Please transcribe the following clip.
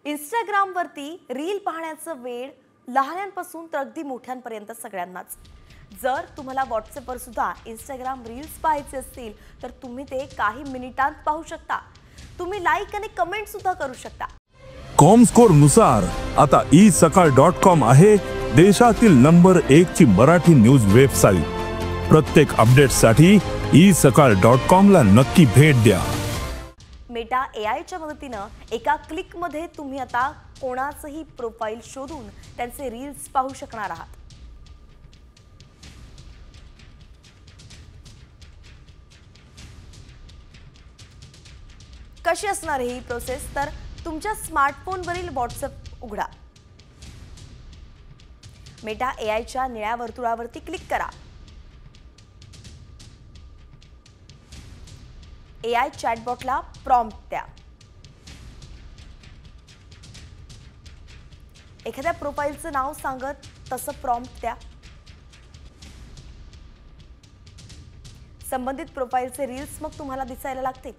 इंस्टाग्रामवरती रील पाहण्याचं वेळ लहानांपासून तर अगदी मोठ्यांपर्यंत सगळ्यांनाच। जर तुम्हाला व्हॉट्सअपवर सुद्धा इंस्टाग्राम रील्स पाहायचे असतील तर तुम्ही ते काही मिनिटांत पाहू शकता। तुम्ही लाईक आणि कमेंट सुद्धा करू शकता। कॉमस्कोर नुसार आता isakal.com आहे देशातील नंबर 1 ची मराठी न्यूज वेबसाईट। प्रत्येक अपडेटसाठी isakal.com ला नक्की भेट द्या। मेटा एआयच्या मदतीने एका क्लिकमध्ये तुम्ही आता कोणाचंही प्रोफाइल शोधून त्यांचे रील्स पाहू शकणार आहात। कशी असणार ही प्रोसेस तर तुमच्या स्मार्टफोनवरील व्हॉट्सअप उघडा। मेटा एआयच्या निळ्या वर्तुळावरती क्लिक करा। एआय चॅटबॉटला प्रॉम्प्ट द्या। एखाद्या प्रोफाइलचं नाव सांगत तसं प्रॉम्प्ट द्या। संबंधित प्रोफाइलचे रील्स मग तुम्हाला दिसायला लागतील।